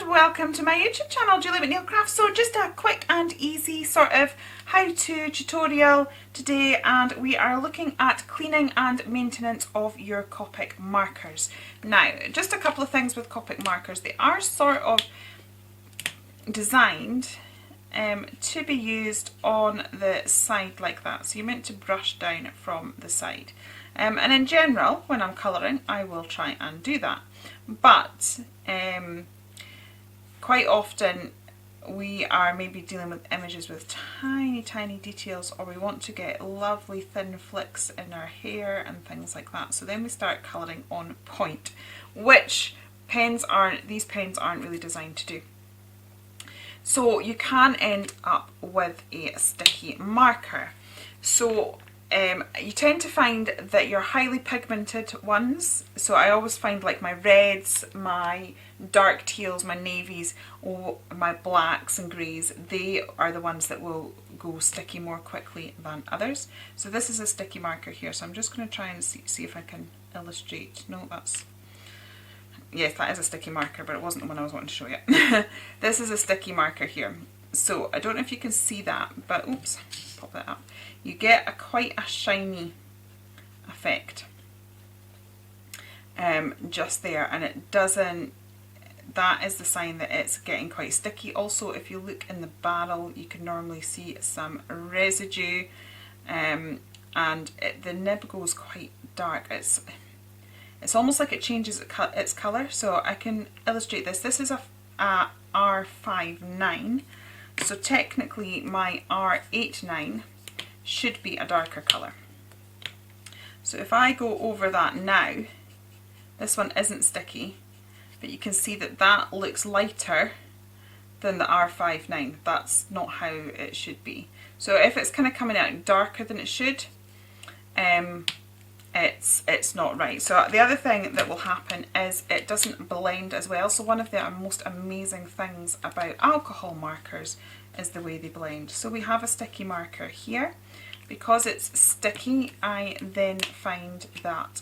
and welcome to my YouTube channel, Julie McNeil Crafts. So just a quick and easy sort of how-to tutorial today, and we are looking at cleaning and maintenance of your Copic markers. Now, just a couple of things with Copic markers. They are sort of designed to be used on the side like that, so you're meant to brush down from the side. And in general, when I'm colouring, I will try and do that. But quite often we are maybe dealing with images with tiny details, or we want to get lovely thin flicks in our hair and things like that. So then we start colouring on point, which these pens aren't really designed to do. So you can end up with a sticky marker. So you tend to find that your highly pigmented ones, so I always find like my reds, my dark teals, my navies, my blacks and greys, they are the ones that will go sticky more quickly than others. So this is a sticky marker here, so I'm just going to try and see if I can illustrate. No, yes, that is a sticky marker, but it wasn't the one I was wanting to show you. This is a sticky marker here. So I don't know if you can see that, but oops, pop that up. You get quite a shiny effect just there, and it doesn't, that is the sign that it's getting quite sticky. Also, if you look in the barrel, you can normally see some residue, and the nib goes quite dark. It's almost like it changes its colour. So I can illustrate this. This is a R59, so technically my R89 should be a darker colour. So if I go over that now, this one isn't sticky, but you can see that that looks lighter than the R59. That's not how it should be. So if it's kind of coming out darker than it should, it's not right. So the other thing that will happen is it doesn't blend as well. So one of the most amazing things about alcohol markers is the way they blend. So we have a sticky marker here. Because it's sticky, I then find that,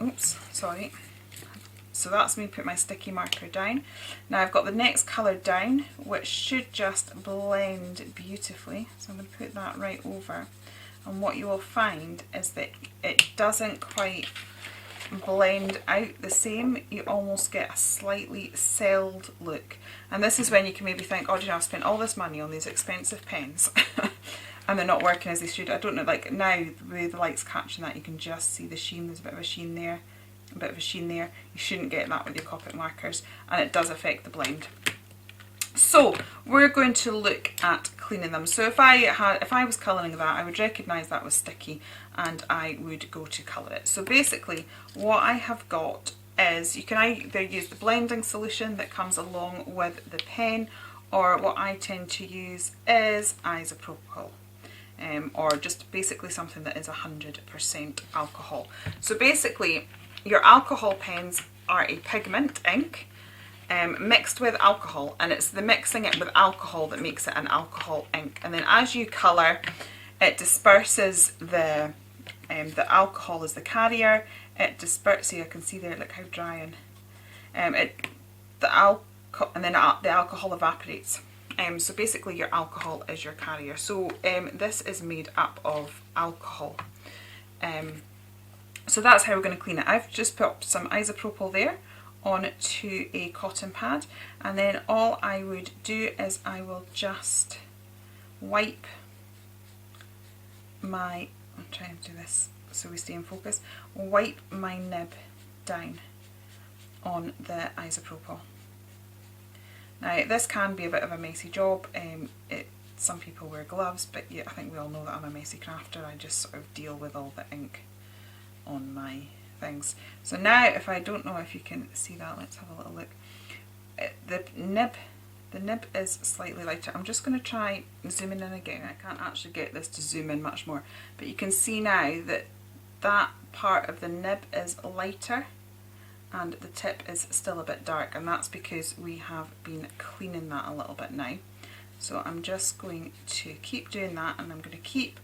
oops, sorry. So that's me put my sticky marker down. Now I've got the next colour down, which should just blend beautifully. So I'm going to put that right over. And what you will find is that it doesn't quite blend out the same. You almost get a slightly celled look. And this is when you can maybe think, oh, you know, I've spent all this money on these expensive pens. And they're not working as they should. I don't know, like now the way the light's catching that, you can just see the sheen. There's a bit of a sheen there, a bit of a sheen there. You shouldn't get that with your Copic markers, and it does affect the blend. So we're going to look at cleaning them. So if I was colouring that, I would recognise that was sticky, and I would go to colour it. So basically what I have got is, you can either use the blending solution that comes along with the pen, or what I tend to use is isopropyl. Or just basically something that is 100% alcohol. So basically your alcohol pens are a pigment ink mixed with alcohol, and it's the mixing it with alcohol that makes it an alcohol ink. And then as you colour, it disperses the alcohol as the carrier. It disperses, see, I can see there, look how dry, and the alcohol evaporates. So basically your alcohol is your carrier. So this is made up of alcohol. So that's how we're going to clean it. I've just put some isopropyl there onto a cotton pad, and then all I would do is I will just wipe my, I'm trying to do this so we stay in focus, wipe my nib down on the isopropyl. Now this can be a bit of a messy job. Some people wear gloves, but yeah, I think we all know that I'm a messy crafter. I just sort of deal with all the ink on my things. So now, if I don't know if you can see that, let's have a little look. The nib is slightly lighter. I'm just going to try zooming in again. I can't actually get this to zoom in much more, but you can see now that that part of the nib is lighter and the tip is still a bit dark, and that's because we have been cleaning that a little bit now. So I'm just going to keep doing that, and I'm going to keep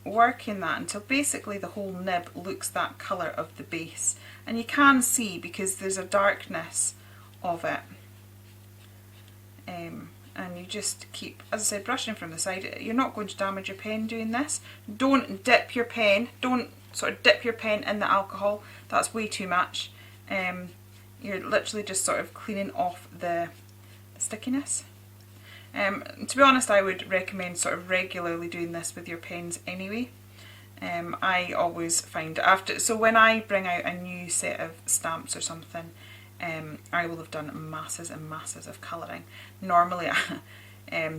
working that until basically the whole nib looks that colour of the base. And you can see, because there's a darkness of it, and you just keep, as I said, brushing from the side. You're not going to damage your pen doing this. Don't dip your pen, don't sort of dip your pen in the alcohol, that's way too much. You're literally just sort of cleaning off the stickiness. To be honest, I would recommend sort of regularly doing this with your pens anyway. I always find after, so when I bring out a new set of stamps or something, I will have done masses and masses of colouring. Normally,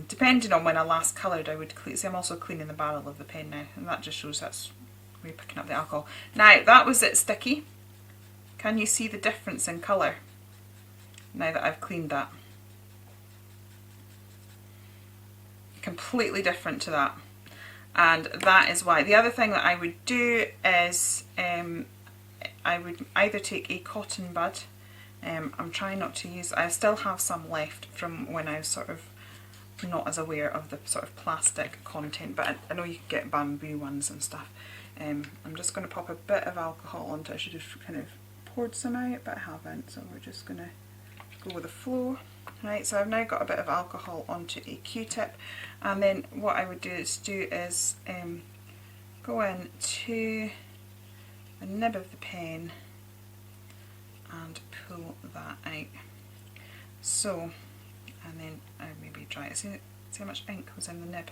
depending on when I last coloured, I would clean. See, I'm also cleaning the barrel of the pen now, and that just shows that's where you're picking up the alcohol. Now, that was it sticky. Can you see the difference in colour now that I've cleaned that? Completely different to that. And that is why. The other thing that I would do is I would either take a cotton bud. I'm trying not to use, I still have some left from when I was sort of not as aware of the sort of plastic content, but I know you can get bamboo ones and stuff. I'm just going to pop a bit of alcohol onto it. I should have kind of poured some out, but I haven't, so we're just going to go with the flow. Right, so I've now got a bit of alcohol onto a Q-tip, and then what I would do is go in to the nib of the pen and pull that out. So, and then I maybe dry it. See how much ink was in the nib?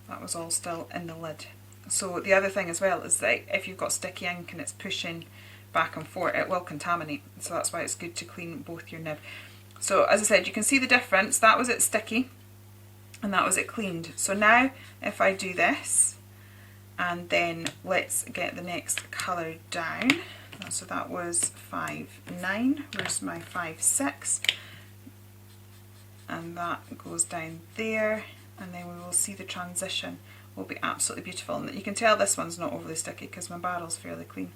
That was all still in the lid. So the other thing as well is that if you've got sticky ink and it's pushing back and forth, it will contaminate. So that's why it's good to clean both your nib. So as I said, you can see the difference. That was it sticky and that was it cleaned. So now if I do this, and then let's get the next colour down. So that was 5-9, where's my 5-6? And that goes down there, and then we will see the transition will be absolutely beautiful. And you can tell this one's not overly sticky because my barrel's fairly clean.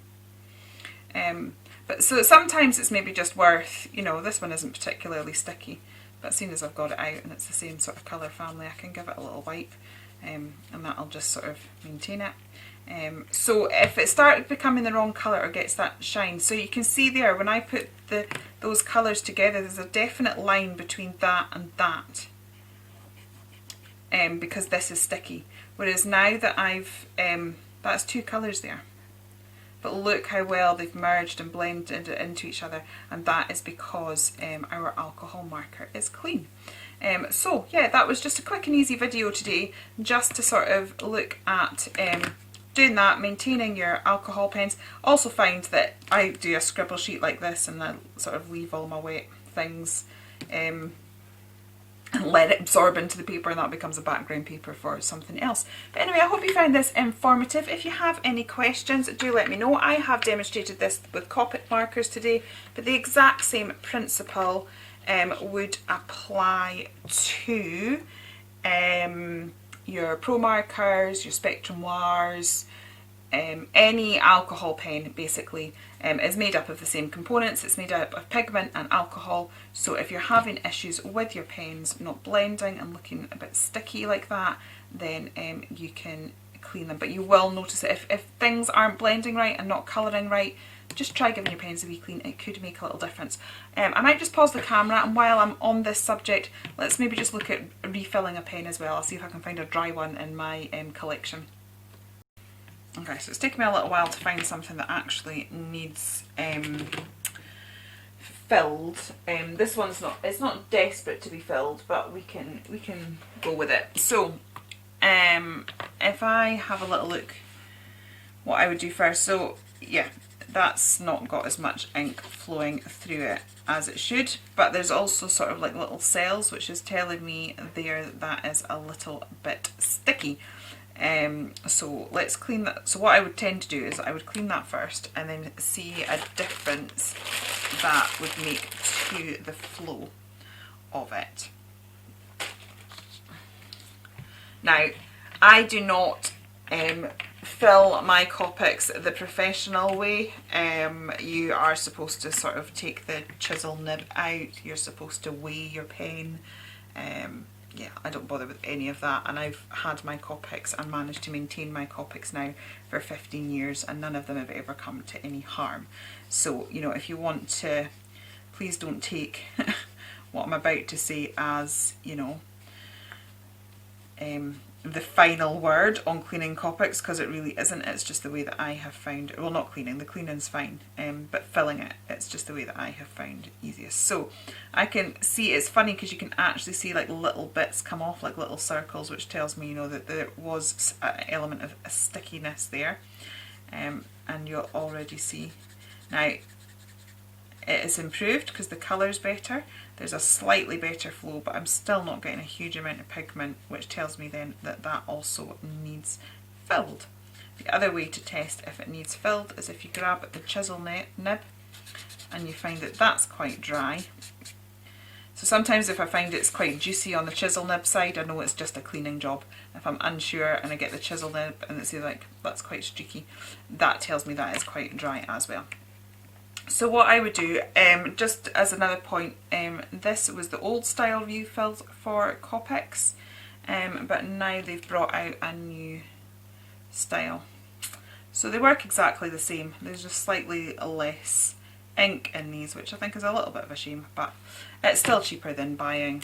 But so sometimes it's maybe just worth, you know, this one isn't particularly sticky, but seeing as I've got it out and it's the same sort of colour family, I can give it a little wipe, and that'll just sort of maintain it. So if it started becoming the wrong colour or gets that shine, so you can see there when I put those colours together, there's a definite line between that and that, because this is sticky. Whereas now that I've, that's two colours there. But look how well they've merged and blended into each other, and that is because our alcohol marker is clean. So yeah, that was just a quick and easy video today, just to sort of look at doing that, maintaining your alcohol pens. Also find that I do a scribble sheet like this and I sort of leave all my wet things and let it absorb into the paper, and that becomes a background paper for something else. But anyway, I hope you found this informative. If you have any questions, do let me know. I have demonstrated this with Copic markers today, but the exact same principle would apply to your Pro markers, your Spectrum Noirs, any alcohol pen basically is made up of the same components. It's made up of pigment and alcohol, so if you're having issues with your pens not blending and looking a bit sticky like that, then you can clean them. But you will notice that if things aren't blending right and not colouring right, just try giving your pens a wee clean. It could make a little difference. I might just pause the camera, and while I'm on this subject, let's maybe just look at refilling a pen as well. I'll see if I can find a dry one in my collection. Okay, so it's taken me a little while to find something that actually needs filled. This one's not, it's not desperate to be filled, but we can go with it. So if I have a little look what I would do first, so yeah, that's not got as much ink flowing through it as it should, but there's also sort of like little cells which is telling me there that is a little bit sticky. So let's clean that. So what I would tend to do is I would clean that first and then see a difference that would make to the flow of it. Now, I do not fill my Copics the professional way. You are supposed to sort of take the chisel nib out, you're supposed to weigh your pen. Yeah, I don't bother with any of that, and I've had my Copics and managed to maintain my Copics now for 15 years and none of them have ever come to any harm. So, you know, if you want to, please don't take what I'm about to say as, you know, the final word on cleaning Copics, because it really isn't. It's just the way that I have found, well, not cleaning, the cleaning's fine, but filling it, it's just the way that I have found easiest. So I can see, it's funny because you can actually see like little bits come off, like little circles, which tells me, you know, that there was an element of a stickiness there, and you'll already see now it is improved because the colour's better. There's a slightly better flow, but I'm still not getting a huge amount of pigment, which tells me then that that also needs filled. The other way to test if it needs filled is if you grab the chisel nib and you find that that's quite dry. So sometimes if I find it's quite juicy on the chisel nib side, I know it's just a cleaning job. If I'm unsure and I get the chisel nib and it's like, that's quite streaky, that tells me that is quite dry as well. So what I would do, just as another point, this was the old style refill for Copics, but now they've brought out a new style. So they work exactly the same, there's just slightly less ink in these, which I think is a little bit of a shame, but it's still cheaper than buying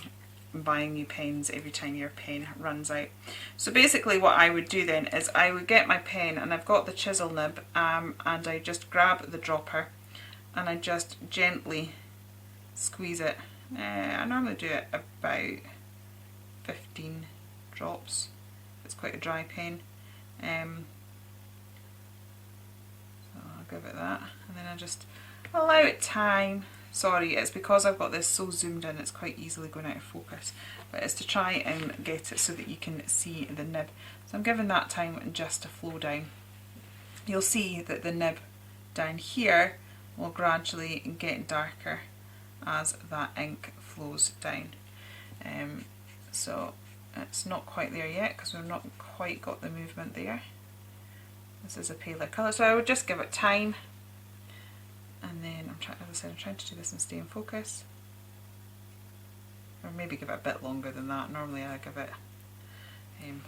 new pens every time your pen runs out. So basically what I would do then is I would get my pen, and I've got the chisel nib, and I just grab the dropper and I just gently squeeze it. I normally do it about 15 drops. It's quite a dry pen. So I'll give it that, and then I just allow it time. Sorry, it's because I've got this so zoomed in, it's quite easily going out of focus. But it's to try and get it so that you can see the nib. So I'm giving that time just to flow down. You'll see that the nib down here will gradually get darker as that ink flows down. So it's not quite there yet because we've not quite got the movement there. This is a paler colour, so I would just give it time, and then I'm trying to do this and stay in focus, or maybe give it a bit longer than that. Normally I give it,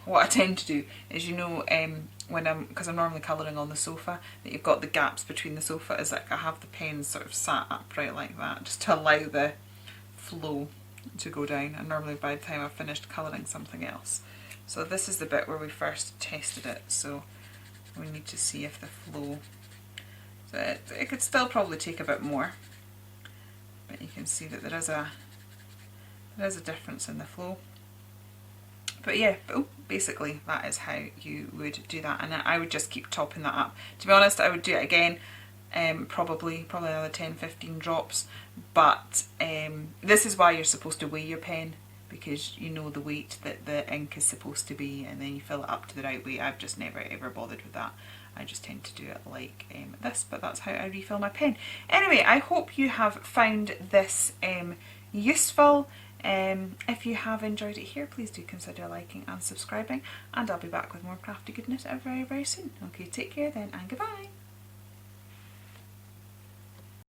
what I tend to do is, you know, because I'm normally colouring on the sofa, that you've got the gaps between the sofa, is like I have the pens sort of sat upright like that, just to allow the flow to go down, and normally by the time I've finished colouring something else. So this is the bit where we first tested it, so we need to see if the flow, so it could still probably take a bit more, but you can see that there is a difference in the flow. But yeah, basically that is how you would do that, and I would just keep topping that up. To be honest, I would do it again, probably another 10-15 drops, but this is why you're supposed to weigh your pen, because you know the weight that the ink is supposed to be, and then you fill it up to the right weight. I've just never ever bothered with that. I just tend to do it like this, but that's how I refill my pen. Anyway, I hope you have found this useful. If you have enjoyed it here, please do consider liking and subscribing, and I'll be back with more crafty goodness very, very soon. Okay, take care then, and goodbye.